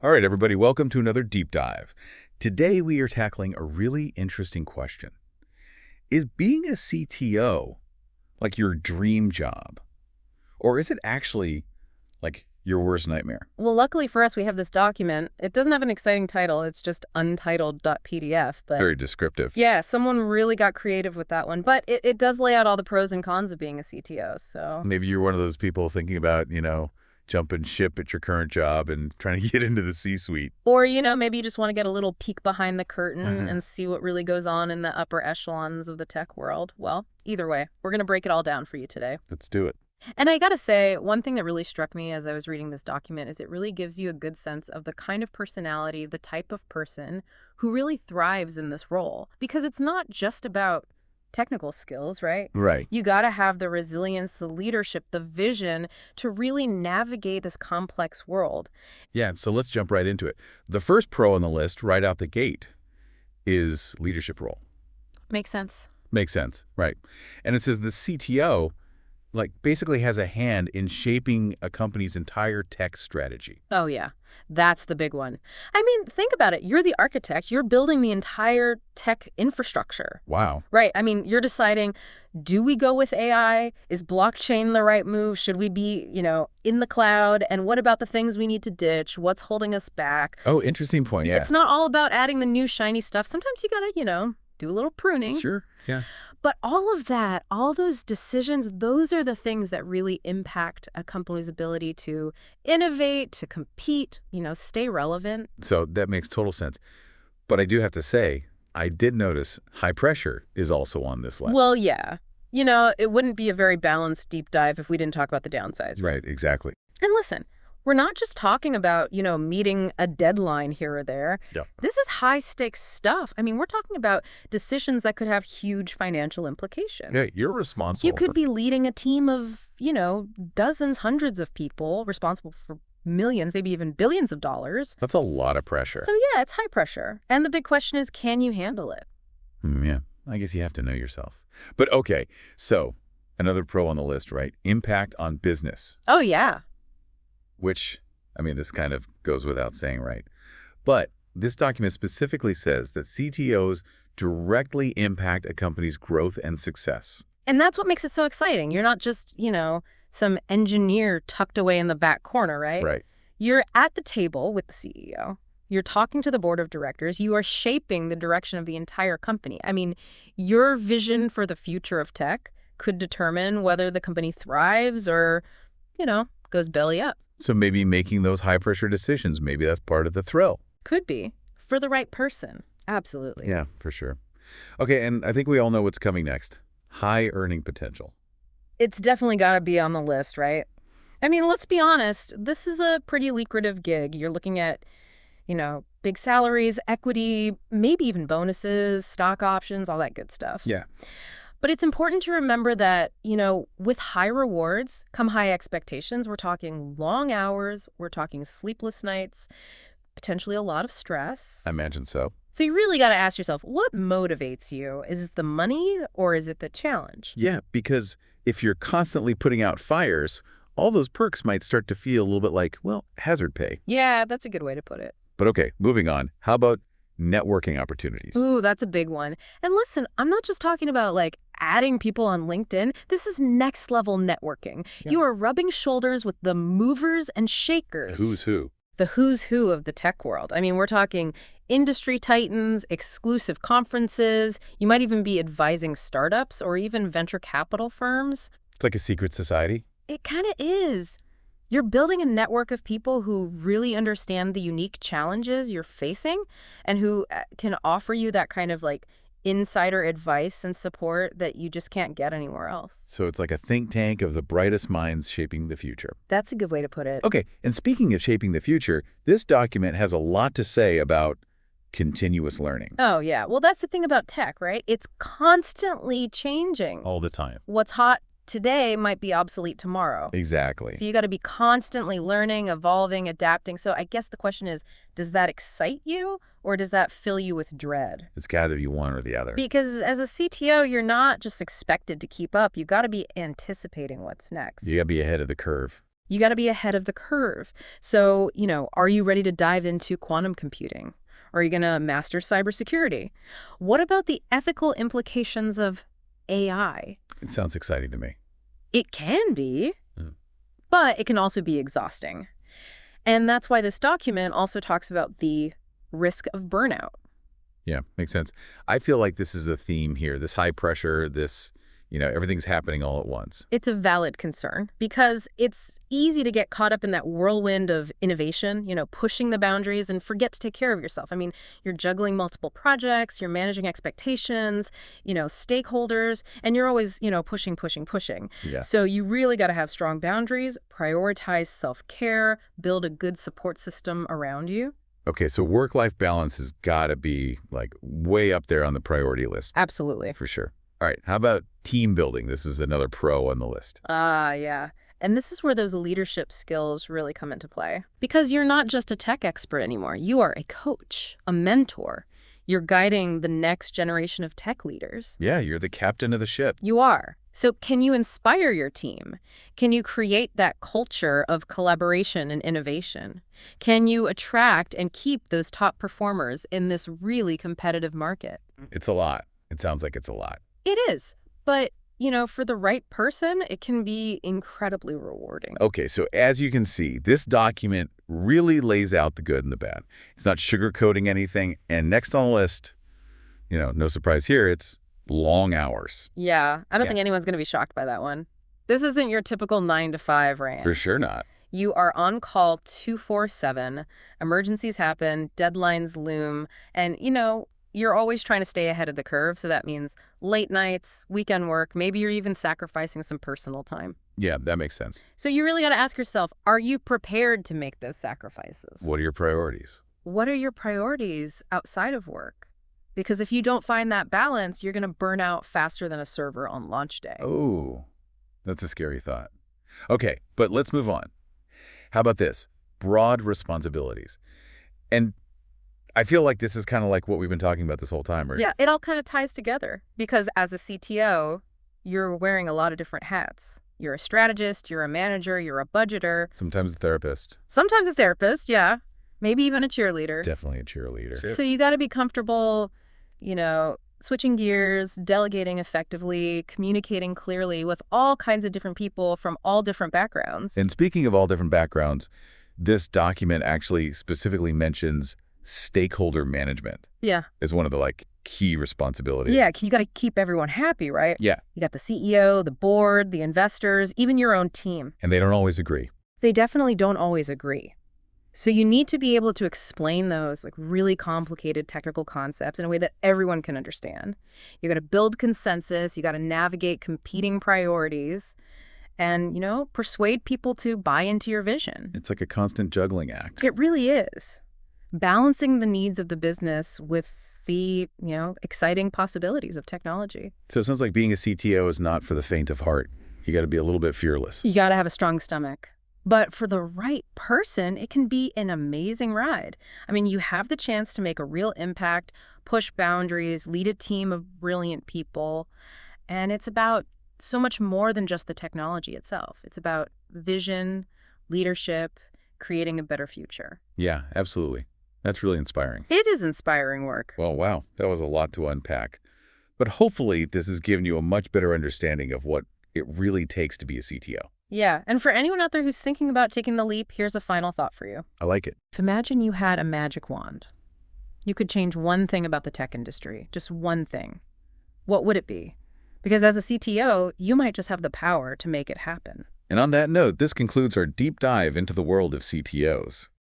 All right, everybody, welcome to another deep dive. Today we are tackling a really interesting question. Is being a CTO like your dream job? Or is it actually like your worst nightmare? Well, luckily for us, we have this document. It doesn't have an exciting title. It's just untitled.pdf. But Very descriptive. yeah, someone really got creative with that one. But it does lay out all the pros and cons of being a CTO. So Maybe you're one of those people thinking about, jumping ship at your current job and trying to get into the C-suite. Or, maybe you just want to get a little peek behind the curtain and see what really goes on in the upper echelons of the tech world. Well, either way, we're going to break it all down for you today. Let's do it. And I got to say, one thing that really struck me as I was reading this document is it really gives you a good sense of the kind of personality, the type of person who really thrives in this role. Because it's not just about technical skills, right? Right. You got to have the resilience, the leadership, the vision to really navigate this complex world. Yeah, so let's jump right into it. The first pro on the list right out the gate is leadership role. Makes sense. Makes sense, right. And it says the CTO basically has a hand in shaping a company's entire tech strategy. Oh, yeah. That's the big one. I mean, think about it. You're the architect. You're building the entire tech infrastructure. Wow. Right. I mean, you're deciding, do we go with AI? Is blockchain the right move? Should we be, in the cloud? And what about the things we need to ditch? What's holding us back? Oh, interesting point, yeah. It's not all about adding the new shiny stuff. Sometimes you got to, do a little pruning. Sure, yeah. But all of that, all those decisions, those are the things that really impact a company's ability to innovate, to compete, stay relevant. So that makes total sense. But I do have to say, I did notice high pressure is also on this list. Well, yeah. It wouldn't be a very balanced deep dive if we didn't talk about the downsides. Right, exactly. And listen, we're not just talking about, meeting a deadline here or there. Yeah. This is high-stakes stuff. I mean, we're talking about decisions that could have huge financial implications. Yeah, you're responsible. You could be leading a team of, dozens, hundreds of people responsible for millions, maybe even billions of dollars. That's a lot of pressure. So yeah, it's high pressure. And the big question is, can you handle it? Yeah, I guess you have to know yourself. But okay, so another pro on the list, right? Impact on business. Oh, yeah. Which, this kind of goes without saying, right? But this document specifically says that CTOs directly impact a company's growth and success. And that's what makes it so exciting. You're not just, some engineer tucked away in the back corner, right? Right. You're at the table with the CEO. You're talking to the board of directors. You are shaping the direction of the entire company. I mean, your vision for the future of tech could determine whether the company thrives or, goes belly up. So maybe making those high-pressure decisions, maybe that's part of the thrill. Could be. For the right person. Absolutely. Yeah, for sure. Okay, and I think we all know what's coming next. High earning potential. It's definitely got to be on the list, right? I mean, let's be honest. This is a pretty lucrative gig. You're looking at, big salaries, equity, maybe even bonuses, stock options, all that good stuff. Yeah. But it's important to remember that, with high rewards come high expectations. We're talking long hours. We're talking sleepless nights, potentially a lot of stress. I imagine so. So you really got to ask yourself, what motivates you? Is it the money or is it the challenge? Yeah, because if you're constantly putting out fires, all those perks might start to feel a little bit like, hazard pay. Yeah, that's a good way to put it. But okay, moving on. How about networking opportunities? Ooh, that's a big one. And listen, I'm not just talking about adding people on LinkedIn. This is next level networking. Yeah. You are rubbing shoulders with the movers and shakers. The who's who. The who's who of the tech world. I mean, we're talking industry titans, exclusive conferences. You might even be advising startups or even venture capital firms. It's like a secret society. It kind of is. You're building a network of people who really understand the unique challenges you're facing and who can offer you that kind of insider advice and support that you just can't get anywhere else. So it's like a think tank of the brightest minds shaping the future. That's a good way to put it. Okay, and speaking of shaping the future, this document has a lot to say about continuous learning. Oh, yeah. Well, that's the thing about tech, right? It's constantly changing. All the time. What's hot today might be obsolete tomorrow. Exactly. So you got to be constantly learning, evolving, adapting. So I guess the question is, does that excite you or does that fill you with dread? It's got to be one or the other. Because as a CTO, you're not just expected to keep up. You got to be anticipating what's next. You got to be ahead of the curve. You got to be ahead of the curve. So, are you ready to dive into quantum computing? Are you going to master cybersecurity? What about the ethical implications of AI? It sounds exciting to me. It can be, Mm. but it can also be exhausting. And that's why this document also talks about the risk of burnout. Yeah, makes sense. I feel like this is the theme here, this high pressure, everything's happening all at once. It's a valid concern because it's easy to get caught up in that whirlwind of innovation, pushing the boundaries and forget to take care of yourself. I mean, you're juggling multiple projects, you're managing expectations, stakeholders, and you're always, pushing, pushing, pushing. Yeah. So you really got to have strong boundaries, prioritize self-care, build a good support system around you. Okay, so work-life balance has got to be like way up there on the priority list. Absolutely. For sure. All right, how about team building? This is another pro on the list. Yeah. And this is where those leadership skills really come into play. Because you're not just a tech expert anymore. You are a coach, a mentor. You're guiding the next generation of tech leaders. Yeah, you're the captain of the ship. You are. So can you inspire your team? Can you create that culture of collaboration and innovation? Can you attract and keep those top performers in this really competitive market? It's a lot. It sounds like it's a lot. It is. But, for the right person, it can be incredibly rewarding. Okay, so as you can see, this document really lays out the good and the bad. It's not sugarcoating anything. And next on the list, no surprise here, it's long hours. Yeah, I don't Yeah. think anyone's going to be shocked by that one. This isn't your typical 9 to 5 rant. For sure not. You are on call 24/7. Emergencies happen, deadlines loom, and, you're always trying to stay ahead of the curve. So that means late nights, weekend work, maybe you're even sacrificing some personal time. Yeah, that makes sense. So you really got to ask yourself, are you prepared to make those sacrifices? What are your priorities? What are your priorities outside of work? Because if you don't find that balance, you're going to burn out faster than a server on launch day. Oh, that's a scary thought. Okay, but let's move on. How about this? Broad responsibilities. And I feel like this is kind of like what we've been talking about this whole time, right? Yeah, it all kind of ties together because as a CTO, you're wearing a lot of different hats. You're a strategist, you're a manager, you're a budgeter. Sometimes a therapist. Sometimes a therapist, yeah. Maybe even a cheerleader. Definitely a cheerleader. So you got to be comfortable, switching gears, delegating effectively, communicating clearly with all kinds of different people from all different backgrounds. And speaking of all different backgrounds, this document actually specifically mentions stakeholder management Yeah. as one of the key responsibilities. Yeah, 'cause you got to keep everyone happy, right? Yeah, You got the CEO, the board, the investors, even your own team. and they don't always agree. They definitely don't always agree. So you need to be able to explain those really complicated technical concepts in a way that everyone can understand. You got to build consensus, you got to navigate competing priorities and, persuade people to buy into your vision. It's like a constant juggling act. It really is. Balancing the needs of the business with the, exciting possibilities of technology. So it sounds like being a CTO is not for the faint of heart. You got to be a little bit fearless. You got to have a strong stomach. But for the right person, it can be an amazing ride. I mean, you have the chance to make a real impact, push boundaries, lead a team of brilliant people. And it's about so much more than just the technology itself. It's about vision, leadership, creating a better future. Yeah, absolutely. That's really inspiring. It is inspiring work. Well, wow, that was a lot to unpack. But hopefully this has given you a much better understanding of what it really takes to be a CTO. Yeah, and for anyone out there who's thinking about taking the leap, here's a final thought for you. I like it. Imagine you had a magic wand. You could change one thing about the tech industry, just one thing. What would it be? Because as a CTO, you might just have the power to make it happen. And on that note, this concludes our deep dive into the world of CTOs.